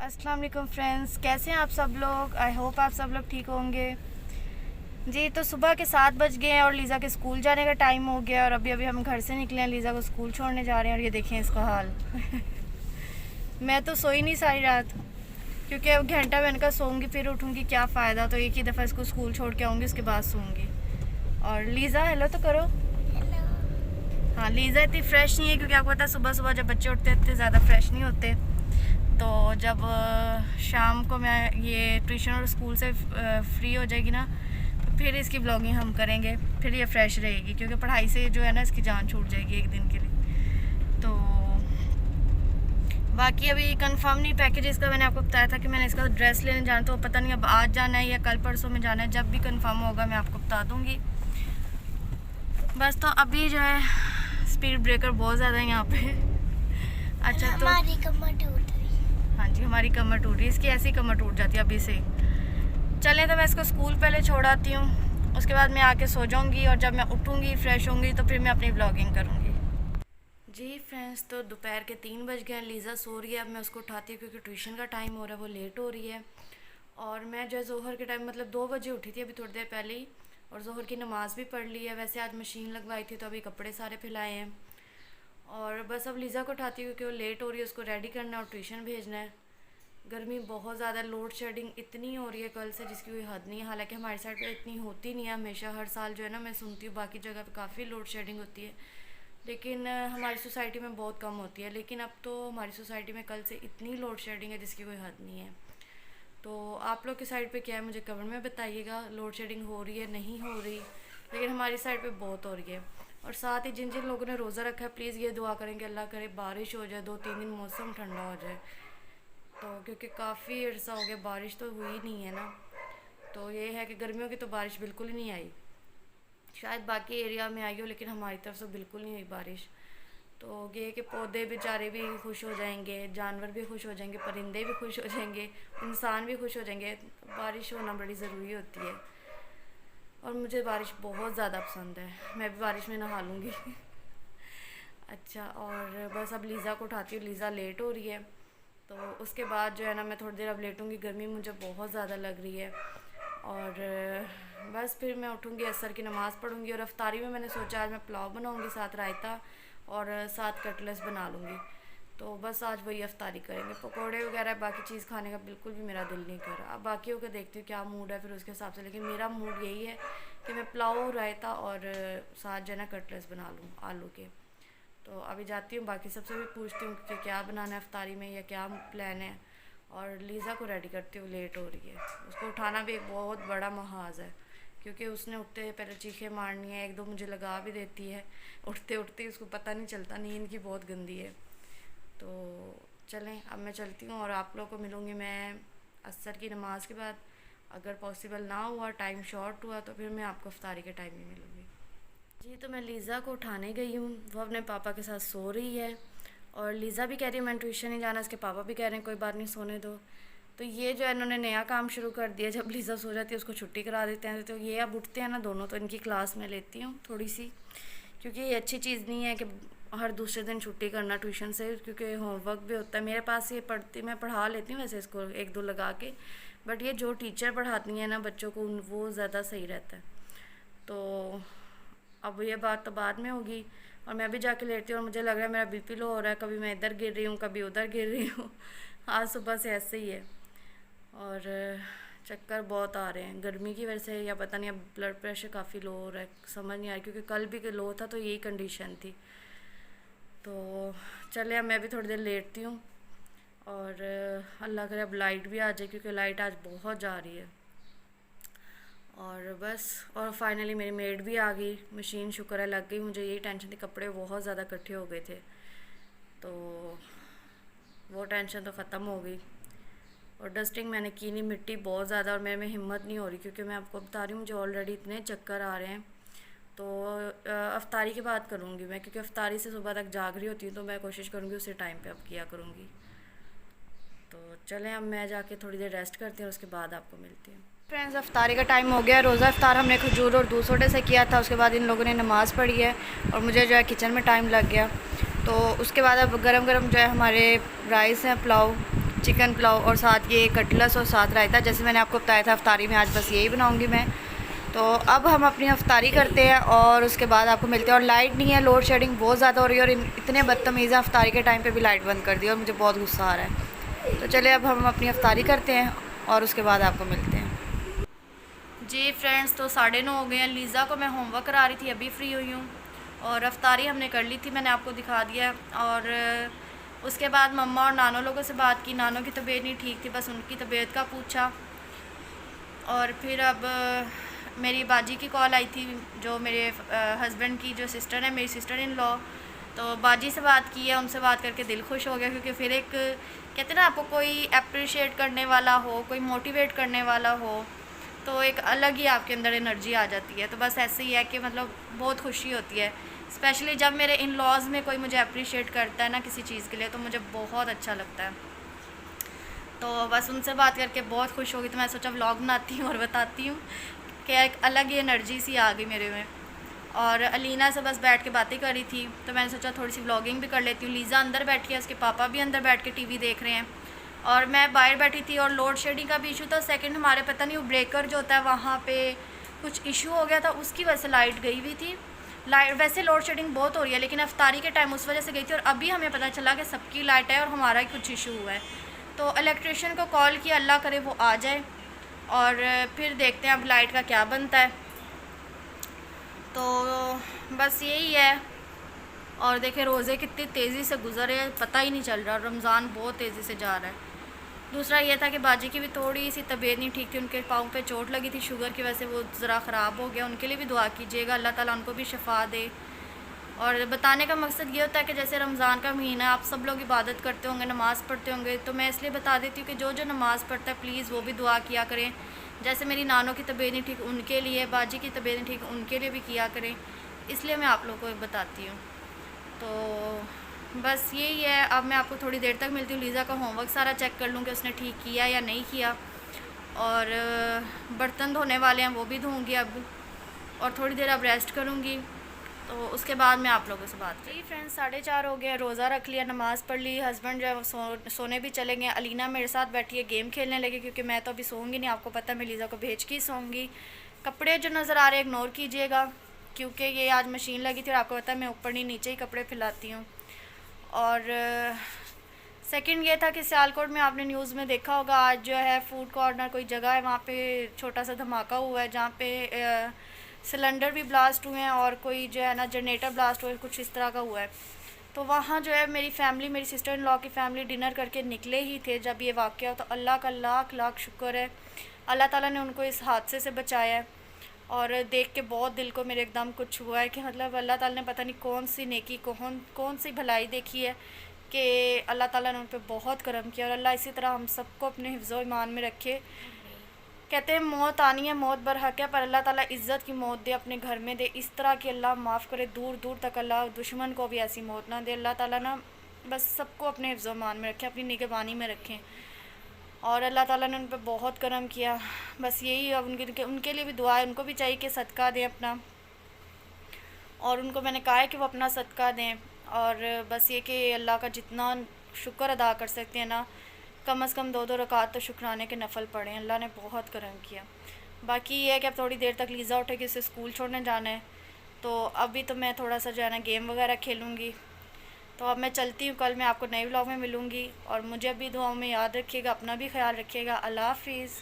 अस्सलाम वालेकुम फ्रेंड्स, कैसे हैं आप सब लोग। आई होप आप सब लोग ठीक होंगे। जी तो सुबह के 7 बज गए हैं और लीज़ा के स्कूल जाने का टाइम हो गया और अभी अभी हम घर से निकले हैं, लीज़ा को स्कूल छोड़ने जा रहे हैं और ये देखें इसका हाल। मैं तो सोई नहीं सारी रात क्योंकि अब घंटा मैंने कहा सोऊंगी फिर उठूंगी, क्या फ़ायदा। तो एक ही दफ़ा इसको स्कूल छोड़ के आऊँगी, उसके बाद सोऊंगी। और लीज़ा हेलो तो करो। हाँ, लीज़ा इतनी फ्रेश नहीं है क्योंकि आपको पता है सुबह सुबह जब बच्चे उठते हैं इतने ज़्यादा फ्रेश नहीं होते। तो जब शाम को मैं ये ट्यूशन और स्कूल से फ्री हो जाएगी ना, तो फिर इसकी ब्लॉगिंग हम करेंगे, फिर ये फ्रेश रहेगी क्योंकि पढ़ाई से जो है ना इसकी जान छूट जाएगी एक दिन के लिए। तो बाकी अभी कंफर्म नहीं पैकेज का। मैंने आपको बताया था कि मैंने इसका ड्रेस लेने जाना, तो पता नहीं अब आज जाना है या कल परसों में जाना है। जब भी कंफर्म होगा मैं आपको बता दूँगी। बस तो अभी जो है स्पीड ब्रेकर बहुत ज़्यादा है यहाँ पे। अच्छा तो हमारी कमर टूट रही। हाँ जी, हमारी कमर टूट रही है, इसकी ऐसी कमर टूट जाती है अभी से। चलें तो मैं इसको स्कूल पहले छोड़ आती हूँ, उसके बाद मैं आके सो जाऊँगी और जब मैं उठूँगी फ्रेश होंगी तो फिर मैं अपनी ब्लॉगिंग करूँगी। जी फ्रेंड्स, तो दोपहर के 3 बज गए, लीज़ा सो रही है। अब मैं उसको उठाती हूँ क्योंकि ट्यूशन का टाइम हो रहा है, वो लेट हो रही है। और मैं जो है ज़ोहर के टाइम मतलब 2 बजे उठी थी अभी थोड़ी देर पहले ही, और ज़ोहर की नमाज़ भी पढ़ ली है। वैसे आज मशीन लगवाई थी तो अभी कपड़े सारे फैलाए हैं। और बस अब लीज़ा को उठाती हूँ क्योंकि वो लेट हो रही है, उसको रेडी करना है और ट्यूशन भेजना है। गर्मी बहुत ज़्यादा, लोड शेडिंग इतनी हो रही है कल से जिसकी कोई हद नहीं है। हालांकि हमारी साइड पे इतनी होती नहीं है, हमेशा हर साल जो है ना मैं सुनती हूँ बाकी जगह पे काफ़ी लोड शेडिंग होती है, लेकिन हमारी सोसाइटी में बहुत कम होती है। लेकिन अब तो हमारी सोसाइटी में कल से इतनी लोड शेडिंग है जिसकी कोई हद नहीं है। तो आप लोग की साइड पे क्या है मुझे कमेंट में बताइएगा, लोड शेडिंग हो रही है नहीं हो रही, लेकिन हमारी साइड पे बहुत हो रही है। और साथ ही जिन जिन लोगों ने रोज़ा रखा है प्लीज़ ये दुआ करेंगे अल्लाह करे बारिश हो जाए, 2-3 दिन मौसम ठंडा हो जाए। तो क्योंकि काफ़ी अर्सा हो गया बारिश तो हुई नहीं है ना, तो ये है कि गर्मियों की तो बारिश बिल्कुल ही नहीं आई। शायद बाकी एरिया में आई हो लेकिन हमारी तरफ से बिल्कुल नहीं हुई बारिश। तो ये कि पौधे बेचारे भी खुश हो जाएंगे, जानवर भी खुश हो जाएंगे, परिंदे भी खुश हो जाएंगे, इंसान भी खुश हो जाएंगे। बारिश होना बड़ी ज़रूरी होती है और मुझे बारिश बहुत ज़्यादा पसंद है, मैं भी बारिश में नहा लूँगी। अच्छा, और बस अब लीज़ा को उठाती हूँ, लीज़ा लेट हो रही है। तो उसके बाद जो है ना मैं थोड़ी देर अब लेटूँगी, गर्मी मुझे बहुत ज़्यादा लग रही है। और बस फिर मैं उठूँगी, असर की नमाज़ पढ़ूँगी और अफ्तारी में मैंने सोचा आज मैं पुलाव बनाऊँगी, साथ रायता और साथ कटलेट्स बना लूँगी। तो बस आज वही अफ्तारी करेंगे, पकोड़े वगैरह बाकी चीज़ खाने का बिल्कुल भी मेरा दिल नहीं कर रहा। अब बाकियों का देखती हूँ क्या मूड है फिर उसके हिसाब से, लेकिन मेरा मूड यही है कि मैं पुलाव रायता और साथ जो है ना कटलेट्स बना लूँ आलू के। तो अभी जाती हूँ, बाकी सबसे भी पूछती हूँ कि क्या बनाना है अफ्तारी में या क्या प्लान है, और लीज़ा को रेडी करती हूँ, लेट हो रही है। उसको उठाना भी एक बहुत बड़ा महाज है क्योंकि उसने उठते पहले चीखें मारनी है, एक दो मुझे लगा भी देती है, उठते उठते उसको पता नहीं चलता, नींद की बहुत गंदी है। तो चलें अब मैं चलती हूँ और आप लोगों को मिलूँगी मैं असर की नमाज़ के बाद। अगर पॉसिबल ना हुआ, टाइम शॉर्ट हुआ, तो फिर मैं आपको अफ्तारी के टाइम ही मिलूँगी। जी तो मैं लीज़ा को उठाने गई हूँ, वो अपने पापा के साथ सो रही है और लीज़ा भी कह रही है मैं ट्यूशन नहीं जाना, इसके पापा भी कह रहे हैं कोई बात नहीं सोने दो। तो ये जो है इन्होंने नया काम शुरू कर दिया, जब लीज़ा सो जाती है उसको छुट्टी करा देते हैं। तो ये अब उठते हैं ना दोनों, तो इनकी क्लास में लेती हूँ थोड़ी सी, क्योंकि ये अच्छी चीज़ नहीं है कि हर दूसरे दिन छुट्टी करना ट्यूशन से, क्योंकि होमवर्क भी होता है। मेरे पास ये पढ़ती, मैं पढ़ा लेती हूँ वैसे इसको 1-2 लगा के, बट ये जो टीचर पढ़ाती हैं ना बच्चों को वो ज़्यादा सही रहता है। तो अब ये बात तो बाद में होगी और मैं भी जाके लेटती हूँ और मुझे लग रहा है मेरा बीपी लो हो रहा है, कभी मैं इधर गिर रही हूँ कभी उधर गिर रही हूँ। आज सुबह से ऐसे ही है और चक्कर बहुत आ रहे हैं गर्मी की वजह से, या पता नहीं अब ब्लड प्रेशर काफ़ी लो हो रहा है, समझ नहीं आ रही, क्योंकि कल भी लो था तो यही कंडीशन थी। तो चले अब मैं भी थोड़ी देर लेटती हूँ और अल्लाह करे अब लाइट भी आ जाए क्योंकि लाइट आज बहुत जा रही है। और बस, और फाइनली मेरी मेड भी आ गई, मशीन शुक्र है लग गई। मुझे यही टेंशन थी, कपड़े बहुत ज़्यादा इकट्ठे हो गए थे, तो वो टेंशन तो ख़त्म हो गई। और डस्टिंग मैंने की नहीं, मिट्टी बहुत ज़्यादा और मेरे में हिम्मत नहीं हो रही, क्योंकि मैं आपको बता रही हूँ मुझे ऑलरेडी इतने चक्कर आ रहे हैं। तो अफ्तारी के बाद करूँगी मैं, क्योंकि अफ्तारी से सुबह तक जाग रही होती हूँ, तो मैं कोशिश करूँगी उसी टाइम पे अब किया करूँगी। तो चलें अब मैं जाके थोड़ी देर रेस्ट करती हूँ, उसके बाद आपको मिलती हूँ। फ्रेंड्स, अफ्तारी का टाइम हो गया। रोज़ा अफ्तार हमने खजूर और दूध सोडे से किया था, उसके बाद इन लोगों ने नमाज़ पढ़ी है और मुझे जो है किचन में टाइम लग गया। तो उसके बाद अब गरम गरम जो है हमारे राइस हैं, पुलाव, चिकन पुलाव और साथ ये कटलस और साथ रायता। जैसे मैंने आपको बताया था अफ्तारी में आज बस यही बनाऊंगी मैं। तो अब हम अपनी अफ्तारी करते हैं और उसके बाद आपको मिलते हैं। और लाइट नहीं है, लोड शेडिंग बहुत ज़्यादा हो रही है और इतने बदतमीज़ है, अफ्तारी के टाइम पे भी लाइट बंद कर दी और मुझे बहुत गुस्सा आ रहा है। तो चलिए अब हम अपनी अफ्तारी करते हैं और उसके बाद आपको मिलते हैं। जी फ्रेंड्स, तो 9:30 हो गए हैं। लीज़ा को मैं होमवर्क करा रही थी, अभी फ्री हुई हूँ और अफ्तारी हमने कर ली थी, मैंने आपको दिखा दिया। और उसके बाद मम्मा और नानो लोगों से बात की। नानो की तबीयत नहीं ठीक थी, बस उनकी तबीयत का पूछा। और फिर अब मेरी बाजी की कॉल आई थी, जो मेरे हस्बैंड की जो सिस्टर है, मेरी सिस्टर इन लॉ। तो बाजी से बात की है, उनसे बात करके दिल खुश हो गया, क्योंकि फिर एक कहते हैं ना, आपको कोई अप्रिशिएट करने वाला हो, कोई मोटिवेट करने वाला हो, तो एक अलग ही आपके अंदर एनर्जी आ जाती है। तो बस ऐसे ही है कि मतलब बहुत खुशी होती है, स्पेशली जब मेरे इन लॉज़ में कोई मुझे अप्रिशिएट करता है ना किसी चीज़ के लिए, तो मुझे बहुत अच्छा लगता है। तो बस उनसे बात करके बहुत खुश हो गई। तो मैं सोचा व्लॉग बनाती हूँ और बताती हूँ कि एक अलग ही एनर्जी सी आ गई मेरे में। और अलीना से बस बैठ के बातें करी थी, तो मैंने सोचा थोड़ी सी व्लॉगिंग भी कर लेती हूँ। लीज़ा अंदर बैठी है, उसके पापा भी अंदर बैठ के टीवी देख रहे हैं और मैं बाहर बैठी थी। और लोड शेडिंग का भी इशू था। सेकंड हमारे पता नहीं वो ब्रेकर जो होता है वहाँ पे कुछ इशू हो गया था, उसकी वजह से लाइट गई हुई थी। लाइट वैसे लोड शेडिंग बहुत हो रही है, लेकिन अफ्तारी के टाइम उस वजह से गई थी। और अभी हमें पता चला कि सबकी लाइट है और हमारा ही कुछ इशू हुआ है। तो इलेक्ट्रिशियन को कॉल किया, अल्लाह करे वो आ जाए और फिर देखते हैं अब लाइट का क्या बनता है। तो बस यही है। और देखें रोज़े कितनी तेज़ी से गुजरे, पता ही नहीं चल रहा। रमज़ान बहुत तेज़ी से जा रहा है। दूसरा ये था कि बाजी की भी थोड़ी सी तबीयत नहीं ठीक थी, उनके पाँव पे चोट लगी थी शुगर की वजह से, वो ज़रा ख़राब हो गया। उनके लिए भी दुआ कीजिएगा, अल्लाह ताला उनको भी शिफा दे। और बताने का मकसद ये होता है कि जैसे रमज़ान का महीना आप सब लोग इबादत करते होंगे, नमाज़ पढ़ते होंगे, तो मैं इसलिए बता देती हूँ कि जो जो नमाज़ पढ़ता है प्लीज़ वो भी दुआ किया करें। जैसे मेरी नानों की तबीयत नहीं ठीक उनके लिए, बाजी की तबीयत नहीं ठीक उनके लिए भी किया करें, इसलिए मैं आप लोगों को बताती हूँ। तो बस यही है। अब मैं आपको थोड़ी देर तक मिलती हूँ। लीज़ा का होमवर्क सारा चेक कर लूँ कि उसने ठीक किया या नहीं किया। और बर्तन धोने वाले हैं, वो भी धोऊँगी अब। और थोड़ी देर अब रेस्ट करूँगी, तो उसके बाद मैं आप लोगों से बात करूँ। जी फ्रेंड्स, 4:30 हो गए, रोज़ा रख लिया, नमाज़ पढ़ ली। हस्बैंड जो है वो सोने भी चले गए। अलीना मेरे साथ बैठी है, गेम खेलने लगी, क्योंकि मैं तो अभी सोऊंगी नहीं, आपको पता है मैं लीज़ा को भेज के ही सोऊंगी। कपड़े जो नज़र आ रहे हैं इग्नोर कीजिएगा, क्योंकि ये आज मशीन लगी थी और आपको पता है मैं ऊपर नहीं नीचे ही कपड़े फैलाती हूँ। और सेकंड ये था कि सियालकोट में आपने न्यूज़ में देखा होगा, आज जो है फूड कॉर्नर कोई जगह है, वहाँ पे छोटा सा धमाका हुआ है, जहाँ पे सिलेंडर भी ब्लास्ट हुए हैं और कोई जो है ना जनरेटर ब्लास्ट हुआ है, कुछ इस तरह का हुआ है। तो वहाँ जो है मेरी फैमिली, मेरी सिस्टर इन लॉ की फैमिली डिनर करके निकले ही थे जब ये वाक़या हो। तो अल्लाह का लाख लाख शुक्र है, अल्लाह ताला ने उनको इस हादसे से बचाया है। और देख के बहुत दिल को मेरे एकदम कुछ हुआ है कि मतलब अल्लाह ताला ने पता नहीं कौन सी नेकी, कौन सी भलाई देखी है कि अल्लाह ताला ने उन पर बहुत करम किया। और अल्लाह इसी तरह हम सबको अपने हिफ्ज़ ईमान में रखे। कहते हैं मौत आनी है, मौत बरहक है, पर अल्लाह ताला इज़्ज़त की मौत दे, अपने घर में दे, इस तरह की अल्लाह माफ़ करे, दूर दूर तक अल्लाह दुश्मन को भी ऐसी मौत ना दे। अल्लाह ताला ना बस सबको अपने हिफ्ज़ ईमान में रखें, अपनी निगहबानी में रखें। और अल्लाह ताला ने उन पर बहुत करम किया। बस यही अब उनके लिए भी दुआ है, उनको भी चाहिए कि सदका दें अपना। और उनको मैंने कहा है कि वो अपना सदका दें। और बस ये कि अल्लाह का जितना शुक्र अदा कर सकते हैं ना, कम से कम 2-2 रकात तो शुक्राने के नफ़ल पढ़ें, अल्लाह ने बहुत करम किया। बाकी ये है कि अब थोड़ी देर तक लीज़ा उठेगी, उसे स्कूल छोड़ने जाना है। तो अभी तो मैं थोड़ा सा जो है ना गेम वगैरह खेलूँगी। तो अब मैं चलती हूँ, कल मैं आपको नए व्लॉग में मिलूँगी। और मुझे भी दुआओं में याद रखिएगा, अपना भी ख्याल रखिएगा। अल्लाह हाफ़िज़।